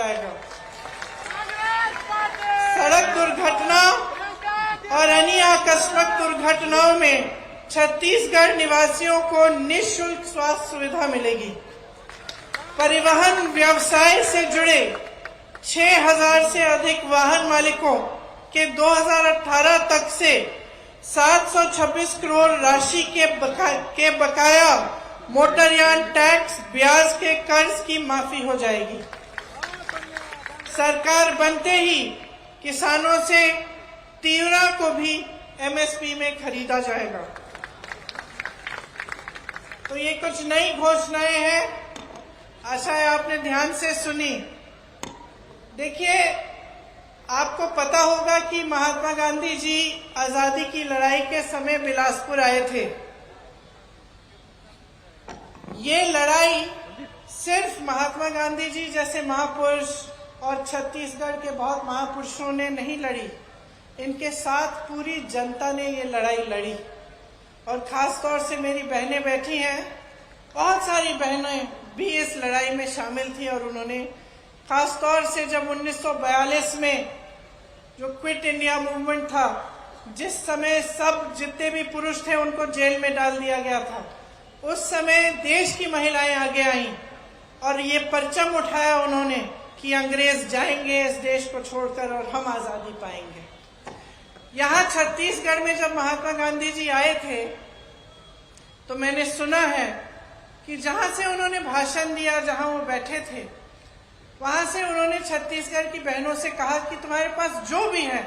जाएगा। सड़क दुर्घटना और अन्य आकस्मिक दुर्घटनाओं में छत्तीसगढ़ निवासियों को निःशुल्क स्वास्थ्य सुविधा मिलेगी। परिवहन व्यवसाय से जुड़े 6000 से अधिक वाहन मालिकों के 2018 तक से 726 करोड़ राशि के बकाया मोटरयान टैक्स ब्याज के कर्ज की माफी हो जाएगी। सरकार बनते ही किसानों से तीवरा को भी एमएसपी में खरीदा जाएगा। तो ये कुछ नई घोषणाएं हैं, आशा है आपने ध्यान से सुनी। देखिए, आपको पता होगा कि महात्मा गांधी जी आजादी की लड़ाई के समय बिलासपुर आए थे। ये लड़ाई सिर्फ महात्मा गांधी जी जैसे महापुरुष और छत्तीसगढ़ के बहुत महापुरुषों ने नहीं लड़ी, इनके साथ पूरी जनता ने ये लड़ाई लड़ी। और खास तौर से मेरी बहनें बैठी हैं, बहुत सारी बहनें भी इस लड़ाई में शामिल थी। और उन्होंने खास तौर से जब 1942 में जो क्विट इंडिया मूवमेंट था, जिस समय सब जितने भी पुरुष थे उनको जेल में डाल दिया गया था, उस समय देश की महिलाएं आगे आईं और ये परचम उठाया उन्होंने कि अंग्रेज जाएंगे इस देश को छोड़कर और हम आजादी पाएंगे। यहाँ छत्तीसगढ़ में जब महात्मा गांधी जी आए थे तो मैंने सुना है कि जहां से उन्होंने भाषण दिया, जहां वो बैठे थे, वहां से उन्होंने छत्तीसगढ़ की बहनों से कहा कि तुम्हारे पास जो भी है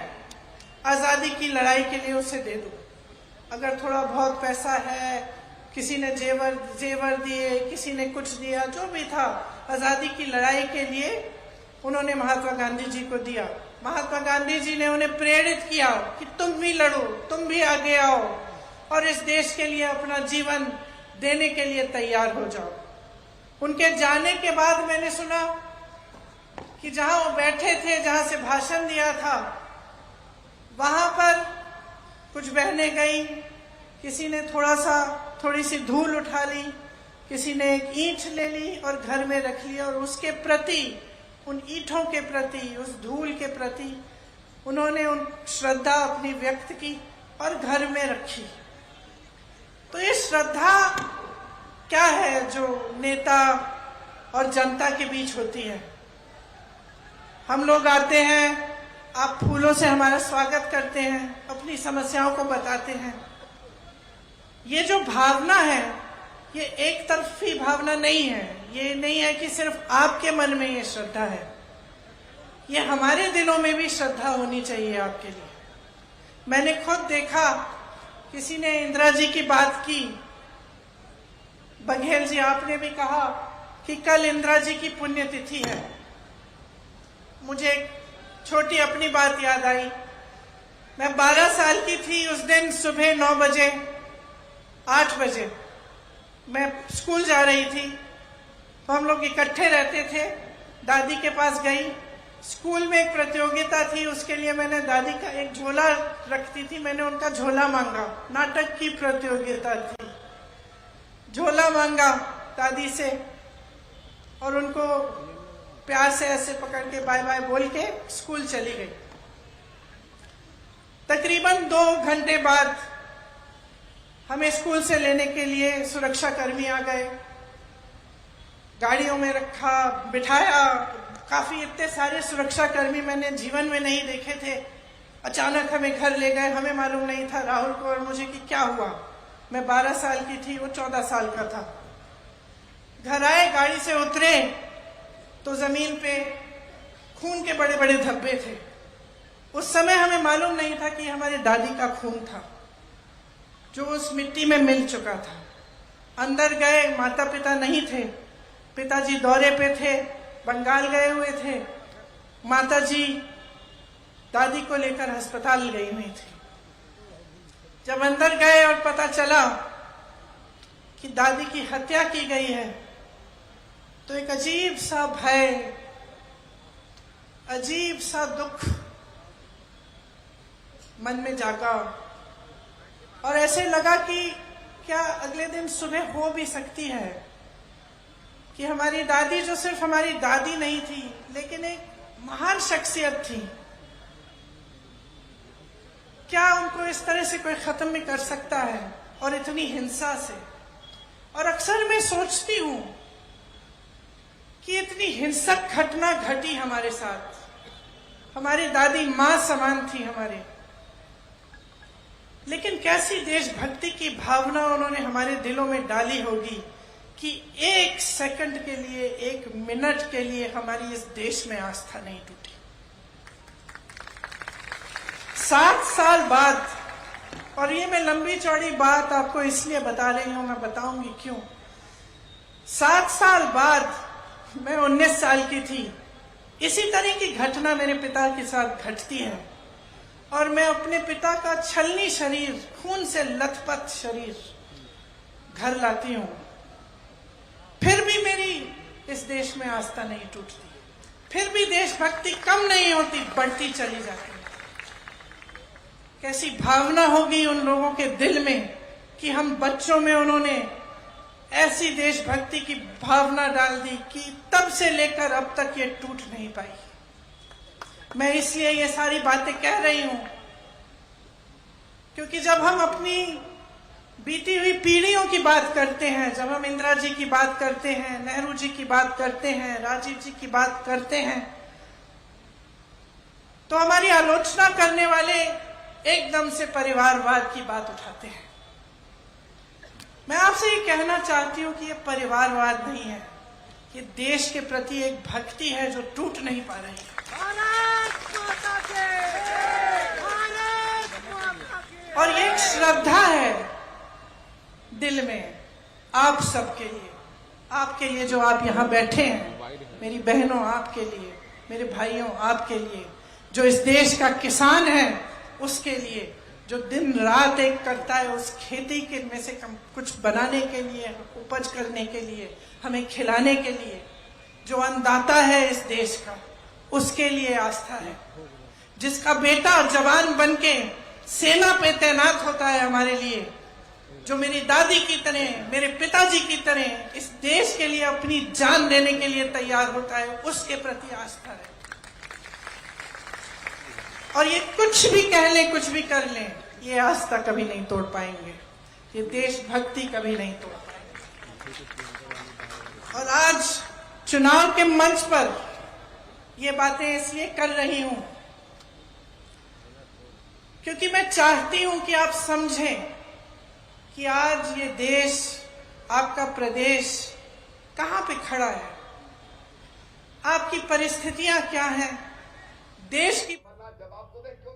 आजादी की लड़ाई के लिए उसे दे दो। अगर थोड़ा बहुत पैसा है, किसी ने जेवर दिए, किसी ने कुछ दिया, जो भी था आजादी की लड़ाई के लिए उन्होंने महात्मा गांधी जी को दिया। महात्मा गांधी जी ने उन्हें प्रेरित किया कि तुम भी लड़ो, तुम भी आगे आओ और इस देश के लिए अपना जीवन देने के लिए तैयार हो जाओ। उनके जाने के बाद मैंने सुना कि जहां वो बैठे थे, जहां से भाषण दिया था, वहां पर कुछ बहनें गई, किसी ने थोड़ी सी धूल उठा ली, किसी ने एक ईंट ले ली और घर में रख ली और उसके प्रति, उन ईंटों के प्रति, उस धूल के प्रति उन्होंने उन श्रद्धा अपनी व्यक्त की और घर में रखी। तो ये श्रद्धा क्या है जो नेता और जनता के बीच होती है? हम लोग आते हैं, आप फूलों से हमारा स्वागत करते हैं, अपनी समस्याओं को बताते हैं। ये जो भावना है, ये एक तरफी भावना नहीं है। ये नहीं है कि सिर्फ आपके मन में ये श्रद्धा है, ये हमारे दिलों में भी श्रद्धा होनी चाहिए आपके लिए। मैंने खुद देखा, किसी ने इंदिरा जी की बात की, बघेल जी आपने भी कहा कि कल इंदिरा जी की पुण्यतिथि है। मुझे एक छोटी अपनी बात याद आई। मैं 12 साल की थी, उस दिन सुबह 9 बजे 8 बजे मैं स्कूल जा रही थी, तो हम लोग इकट्ठे रहते थे। दादी के पास गई, स्कूल में एक प्रतियोगिता थी, उसके लिए मैंने दादी का एक झोला रखती थी, मैंने उनका झोला मांगा। नाटक की प्रतियोगिता थी, झोला मांगा दादी से और उनको प्यार से ऐसे पकड़ के बाय बाय बोल के स्कूल चली गई। तकरीबन 2 घंटे बाद हमें स्कूल से लेने के लिए सुरक्षा कर्मी आ गए, गाड़ियों में रखा, बिठाया। काफी इतने सारे सुरक्षा कर्मी मैंने जीवन में नहीं देखे थे। अचानक हमें घर ले गए, हमें मालूम नहीं था, राहुल को और मुझे, कि क्या हुआ। मैं 12 साल की थी, वो 14 साल का था। घर आए, गाड़ी से उतरे तो जमीन पे खून के बड़े बड़े धब्बे थे। उस समय हमें मालूम नहीं था कि हमारी दादी का खून था जो उस मिट्टी में मिल चुका था। अंदर गए, माता पिता नहीं थे, पिताजी दौरे पे थे, बंगाल गए हुए थे, माताजी दादी को लेकर अस्पताल गई हुई थी। जब अंदर गए और पता चला कि दादी की हत्या की गई है, तो एक अजीब सा भय, अजीब सा दुख मन में जागा और ऐसे लगा कि क्या अगले दिन सुबह हो भी सकती है कि हमारी दादी, जो सिर्फ हमारी दादी नहीं थी लेकिन महान शख्सियत थी, क्या उनको इस तरह से कोई खत्म भी कर सकता है, और इतनी हिंसा से। और अक्सर मैं सोचती हूं कि इतनी हिंसक घटना घटी हमारे साथ। हमारी दादी मां समान थी हमारे, लेकिन कैसी देशभक्ति की भावना उन्होंने हमारे दिलों में डाली होगी कि एक सेकंड के लिए, एक मिनट के लिए हमारी इस देश में आस्था नहीं टूटी। 7 साल बाद, और ये मैं लंबी चौड़ी बात आपको इसलिए बता रही हूं, मैं बताऊंगी क्यों। 7 साल बाद, मैं 19 साल की थी, इसी तरह की घटना मेरे पिता के साथ घटती है, और मैं अपने पिता का छलनी शरीर, खून से लथपथ शरीर घर लाती हूं। फिर भी मेरी इस देश में आस्था नहीं टूटती, फिर भी देशभक्ति कम नहीं होती, बढ़ती चली जाती है। कैसी भावना होगी उन लोगों के दिल में कि हम बच्चों में उन्होंने ऐसी देशभक्ति की भावना डाल दी कि तब से लेकर अब तक ये टूट नहीं पाई। मैं इसलिए ये सारी बातें कह रही हूं क्योंकि जब हम अपनी बीती हुई पीढ़ियों की बात करते हैं, जब हम इंदिरा जी की बात करते हैं, नेहरू जी की बात करते हैं, राजीव जी की बात करते हैं, तो हमारी आलोचना करने वाले एकदम से परिवारवाद की बात उठाते हैं। मैं आपसे ये कहना चाहती हूं कि ये परिवारवाद नहीं है, ये देश के प्रति एक भक्ति है जो टूट नहीं पा रही है। और ये एक श्रद्धा है दिल में आप सबके लिए, आपके लिए जो आप यहाँ बैठे हैं, मेरी बहनों आपके लिए, मेरे भाइयों आपके लिए, जो इस देश का किसान है उसके लिए, जो दिन रात एक करता है उस खेती के में से कुछ बनाने के लिए, उपज करने के लिए, हमें खिलाने के लिए, जो अन्नदाता है इस देश का, उसके लिए आस्था है। जिसका बेटा जवान बनके सेना पे तैनात होता है हमारे लिए, जो मेरी दादी की तरह, मेरे पिताजी की तरह इस देश के लिए अपनी जान देने के लिए तैयार होता है, उसके प्रति आस्था है। और ये कुछ भी कह लें, कुछ भी कर लें, ये आस्था कभी नहीं तोड़ पाएंगे, ये देशभक्ति कभी नहीं तोड़ पाएंगे। और आज चुनाव के मंच पर ये बातें इसलिए कर रही हूं क्योंकि मैं चाहती हूं कि आप समझें कि आज ये देश, आपका प्रदेश कहां पे खड़ा है, आपकी परिस्थितियां क्या हैं, देश की जवाब तो दे क्यों